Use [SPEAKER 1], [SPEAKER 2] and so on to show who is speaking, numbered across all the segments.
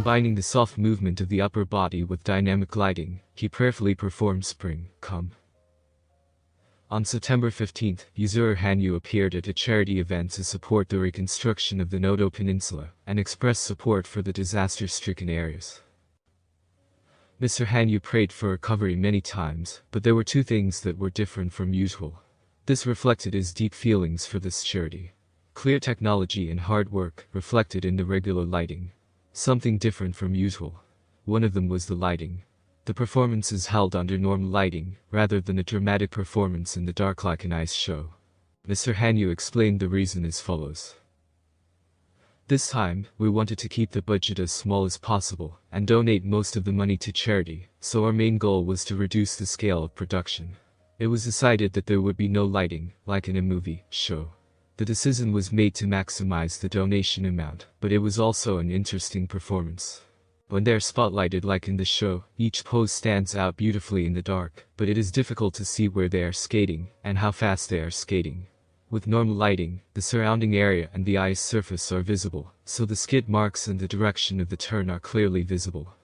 [SPEAKER 1] Combining the soft movement of the upper body with dynamic gliding, he prayerfully performed Spring, Come. On September 15, Yuzuru Hanyu appeared at a charity event to support the reconstruction of the Noto Peninsula and express support for the disaster-stricken areas. Mr. Hanyu prayed for recovery many times, but there were two things that were different from usual. This reflected his deep feelings for this charity. Clear technology and hard work reflected in the regular lighting. Something different from usual. One of them was the lighting. The performance is held under normal lighting, rather than a dramatic performance in the dark like an ice show. Mr. Hanyu explained the reason as follows. This time, we wanted to keep the budget as small as possible, and donate most of the money to charity, so our main goal was to reduce the scale of production. It was decided that there would be no lighting, like in a movie, show. The decision was made to maximize the donation amount, but it was also an interesting performance. When they're spotlighted like in the show, each pose stands out beautifully in the dark, but it is difficult to see where they are skating, and how fast they are skating. With normal lighting, the surrounding area and the ice surface are visible, so the skid marks and the direction of the turn are clearly visible.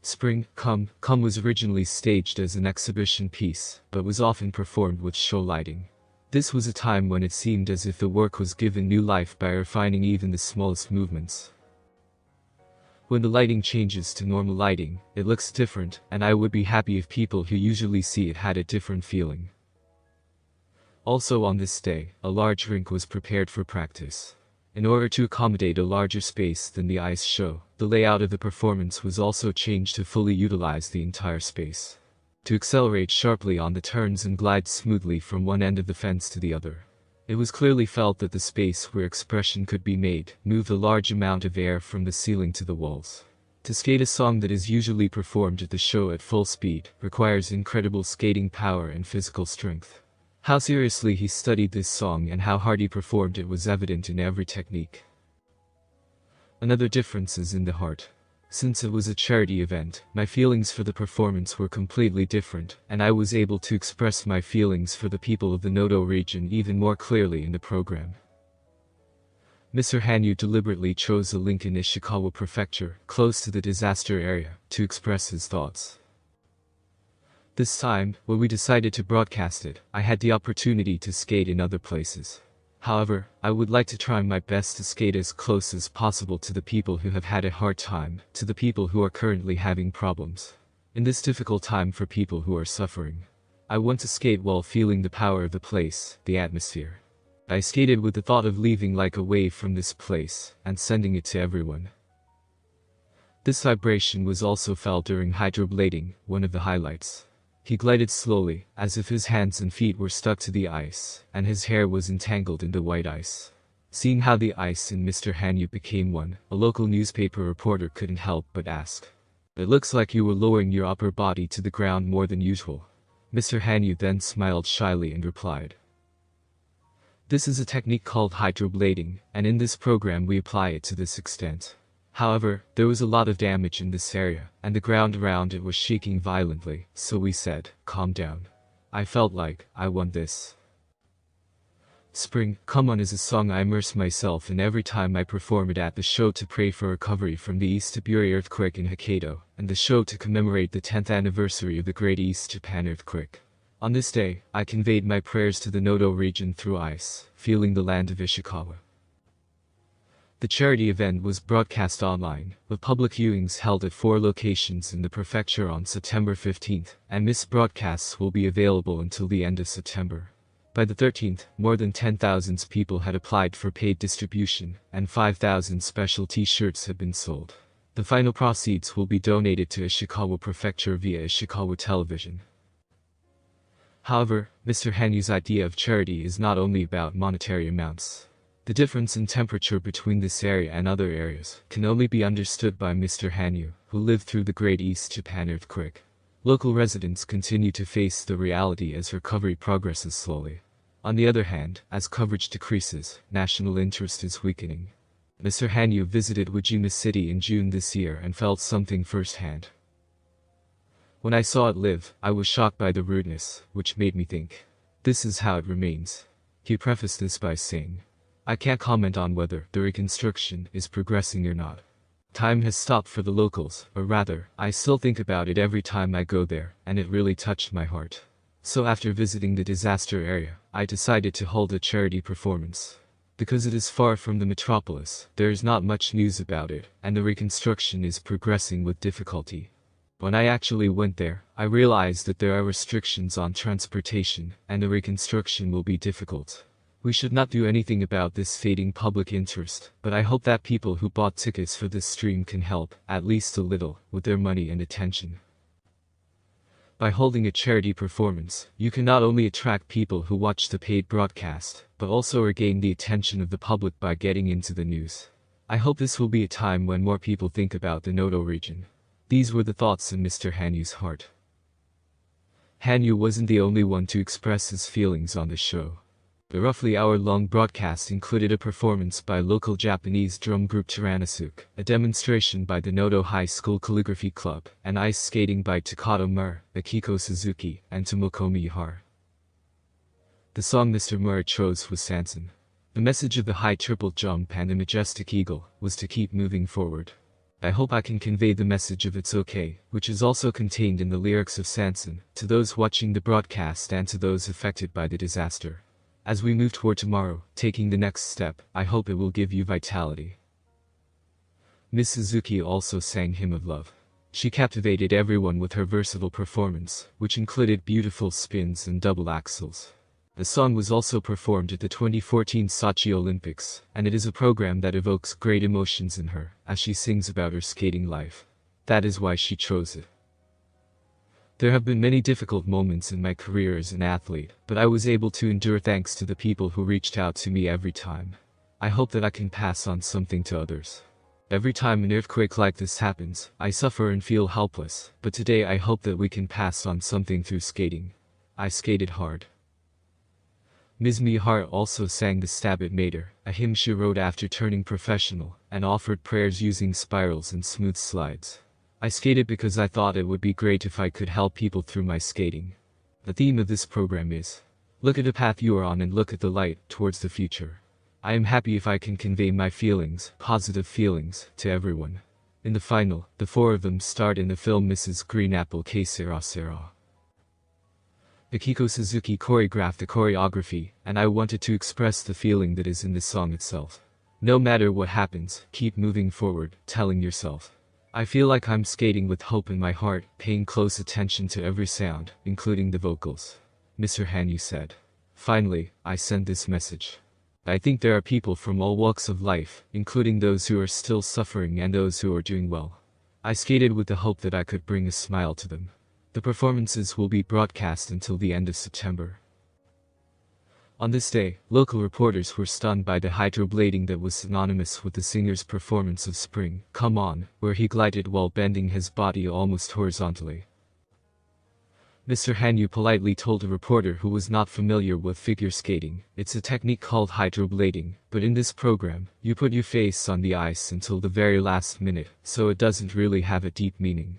[SPEAKER 1] Spring, Come was originally staged as an exhibition piece, but was often performed with show lighting. This was a time when it seemed as if the work was given new life by refining even the smallest movements. When the lighting changes to normal lighting, it looks different, and I would be happy if people who usually see it had a different feeling. Also on this day, a large rink was prepared for practice. In order to accommodate a larger space than the ice show, the layout of the performance was also changed to fully utilize the entire space. To accelerate sharply on the turns and glide smoothly from one end of the fence to the other. It was clearly felt that the space where expression could be made moved a large amount of air from the ceiling to the walls. To skate a song that is usually performed at the show at full speed requires incredible skating power and physical strength. How seriously he studied this song and how hard he performed it was evident in every technique. Another difference is in the heart. Since it was a charity event, my feelings for the performance were completely different, and I was able to express my feelings for the people of the Noto region even more clearly in the program. Mr. Hanyu deliberately chose a link in Ishikawa Prefecture, close to the disaster area, to express his thoughts. This time, when we decided to broadcast it, I had the opportunity to skate in other places. However, I would like to try my best to skate as close as possible to the people who have had a hard time, to the people who are currently having problems. In this difficult time for people who are suffering, I want to skate while feeling the power of the place, the atmosphere. I skated with the thought of leaving like a wave from this place, and sending it to everyone. This vibration was also felt during hydroblading, one of the highlights. He glided slowly, as if his hands and feet were stuck to the ice, and his hair was entangled in the white ice. Seeing how the ice and Mr. Hanyu became one, a local newspaper reporter couldn't help but ask. "It looks like you were lowering your upper body to the ground more than usual." Mr. Hanyu then smiled shyly and replied, "This is a technique called hydroblading, and in this program we apply it to this extent. However, there was a lot of damage in this area, and the ground around it was shaking violently, so we said, calm down. I felt like, I want this." Spring, Come On is a song I immerse myself in every time I perform it at the show to pray for recovery from the East Tiburi earthquake in Hokkaido, and the show to commemorate the 10th anniversary of the Great East Japan earthquake. On this day, I conveyed my prayers to the Noto region through ice, feeling the land of Ishikawa. The charity event was broadcast online, with public viewings held at 4 locations in the prefecture on September 15th, and missed broadcasts will be available until the end of September. By the 13th, more than 10,000 people had applied for paid distribution, and 5,000 special t-shirts had been sold. The final proceeds will be donated to Ishikawa Prefecture via Ishikawa Television. However, Mr. Hanyu's idea of charity is not only about monetary amounts. The difference in temperature between this area and other areas can only be understood by Mr. Hanyu, who lived through the Great East Japan earthquake. Local residents continue to face the reality as recovery progresses slowly. On the other hand, as coverage decreases, national interest is weakening. Mr. Hanyu visited Wajima City in June this year and felt something firsthand. When I saw it live, I was shocked by the rudeness, which made me think, this is how it remains. He prefaced this by saying, "I can't comment on whether the reconstruction is progressing or not. Time has stopped for the locals, or rather, I still think about it every time I go there, and it really touched my heart. So after visiting the disaster area, I decided to hold a charity performance. Because it is far from the metropolis, there is not much news about it, and the reconstruction is progressing with difficulty. When I actually went there, I realized that there are restrictions on transportation, and the reconstruction will be difficult. We should not do anything about this fading public interest, but I hope that people who bought tickets for this stream can help, at least a little, with their money and attention. By holding a charity performance, you can not only attract people who watch the paid broadcast, but also regain the attention of the public by getting into the news. I hope this will be a time when more people think about the Noto region. These were the thoughts in Mr. Hanyu's heart. Hanyu wasn't the only one to express his feelings on the show. The roughly hour-long broadcast included a performance by local Japanese drum group Tyrannosuke, a demonstration by the Noto High School Calligraphy Club, and ice skating by Takato Mura, Akiko Suzuki, and Tomoko Miyahara. The song Mr. Mura chose was Sansan. The message of the high triple jump and the majestic eagle was to keep moving forward. I hope I can convey the message of It's Okay, which is also contained in the lyrics of Sansan, to those watching the broadcast and to those affected by the disaster. As we move toward tomorrow, taking the next step, I hope it will give you vitality. Miss Suzuki also sang Hymn of Love. She captivated everyone with her versatile performance, which included beautiful spins and double axels. The song was also performed at the 2014 Sochi Olympics, and it is a program that evokes great emotions in her, as she sings about her skating life. That is why she chose it. There have been many difficult moments in my career as an athlete, but I was able to endure thanks to the people who reached out to me every time. I hope that I can pass on something to others. Every time an earthquake like this happens, I suffer and feel helpless, but today I hope that we can pass on something through skating. I skated hard. Ms. Miyahara also sang the Stab It Mater, a hymn she wrote after turning professional, and offered prayers using spirals and smooth slides. I skated because I thought it would be great if I could help people through my skating. The theme of this program is, look at the path you are on and look at the light towards the future. I am happy if I can convey my feelings, positive feelings, to everyone. In the final, the four of them starred in the film Mrs. Green Apple Que Sera Sera. Akiko Suzuki choreographed the choreography, and I wanted to express the feeling that is in this song itself. No matter what happens, keep moving forward, telling yourself. I feel like I'm skating with hope in my heart, paying close attention to every sound, including the vocals. Mr. Hanyu said. Finally, I send this message. I think there are people from all walks of life, including those who are still suffering and those who are doing well. I skated with the hope that I could bring a smile to them. The performances will be broadcast until the end of September. On this day, local reporters were stunned by the hydroblading that was synonymous with the singer's performance of Spring, Come On, where he glided while bending his body almost horizontally. Mr. Hanyu politely told a reporter who was not familiar with figure skating, it's a technique called hydroblading, but in this program, you put your face on the ice until the very last minute, so it doesn't really have a deep meaning.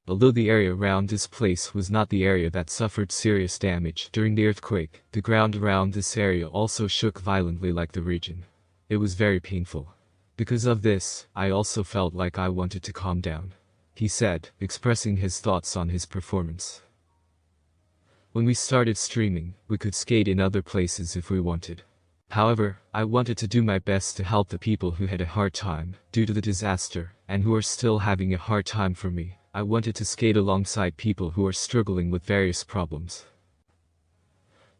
[SPEAKER 1] Although the area around this place was not the area that suffered serious damage during the earthquake, the ground around this area also shook violently like the region. It was very painful. Because of this, I also felt like I wanted to calm down, he said, expressing his thoughts on his performance. When we started streaming, we could skate in other places if we wanted. However, I wanted to do my best to help the people who had a hard time due to the disaster, and who are still having a hard time for me. I wanted to skate alongside people who are struggling with various problems.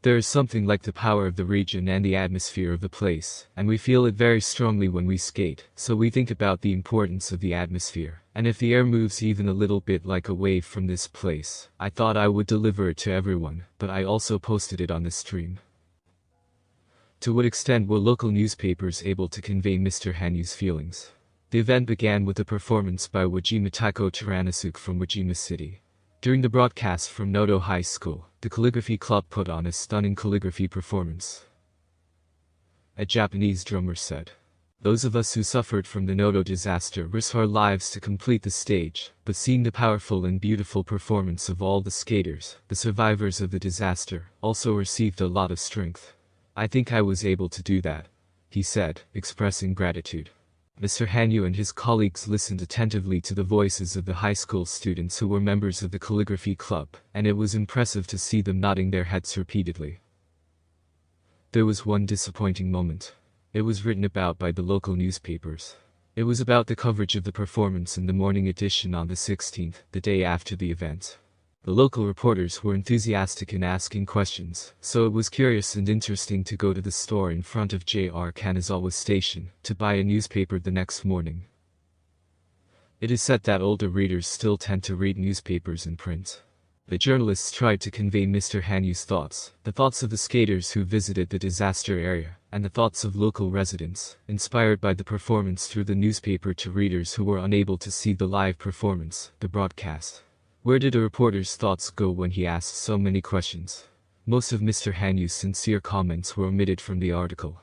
[SPEAKER 1] There is something like the power of the region and the atmosphere of the place, and we feel it very strongly when we skate, so we think about the importance of the atmosphere, and if the air moves even a little bit like a wave from this place, I thought I would deliver it to everyone, but I also posted it on the stream. To what extent were local newspapers able to convey Mr. Hanyu's feelings? The event began with a performance by Wajima Taiko Tyrannosuke from Wajima City. During the broadcast from Noto High School, the calligraphy club put on a stunning calligraphy performance. A Japanese drummer said, "Those of us who suffered from the Noto disaster risked our lives to complete the stage, but seeing the powerful and beautiful performance of all the skaters, the survivors of the disaster, also received a lot of strength. I think I was able to do that," he said, expressing gratitude. Mr. Hanyu and his colleagues listened attentively to the voices of the high school students who were members of the calligraphy club, and it was impressive to see them nodding their heads repeatedly. There was one disappointing moment. It was written about by the local newspapers. It was about the coverage of the performance in the morning edition on the 16th, the day after the event. The local reporters were enthusiastic in asking questions, so it was curious and interesting to go to the store in front of J.R. Kanazawa Station to buy a newspaper the next morning. It is said that older readers still tend to read newspapers in print. The journalists tried to convey Mr. Hanyu's thoughts, the thoughts of the skaters who visited the disaster area, and the thoughts of local residents, inspired by the performance through the newspaper to readers who were unable to see the live performance, the broadcast. Where did a reporter's thoughts go when he asked so many questions? Most of Mr. Hanyu's sincere comments were omitted from the article.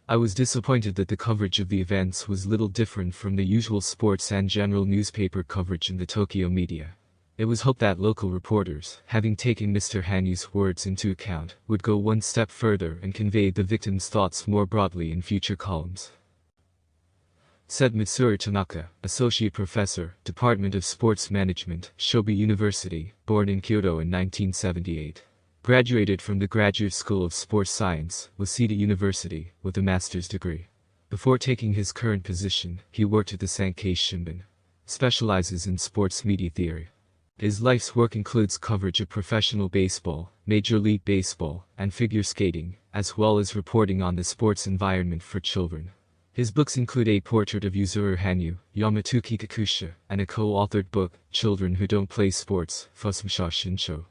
[SPEAKER 1] I was disappointed that the coverage of the events was little different from the usual sports and general newspaper coverage in the Tokyo media. It was hoped that local reporters, having taken Mr. Hanyu's words into account, would go one step further and convey the victims' thoughts more broadly in future columns. Said Mitsuru Tanaka, Associate Professor, Department of Sports Management, Shobi University, born in Kyoto in 1978. Graduated from the Graduate School of Sports Science, Waseda University, with a master's degree. Before taking his current position, he worked at the Sankei Shimbun. Specializes in sports media theory. His life's work includes coverage of professional baseball, Major League Baseball, and figure skating, as well as reporting on the sports environment for children. His books include a portrait of Yuzuru Hanyu, Yamatuki Kakusha, and a co-authored book, Children Who Don't Play Sports, Fusumsha Shinsho.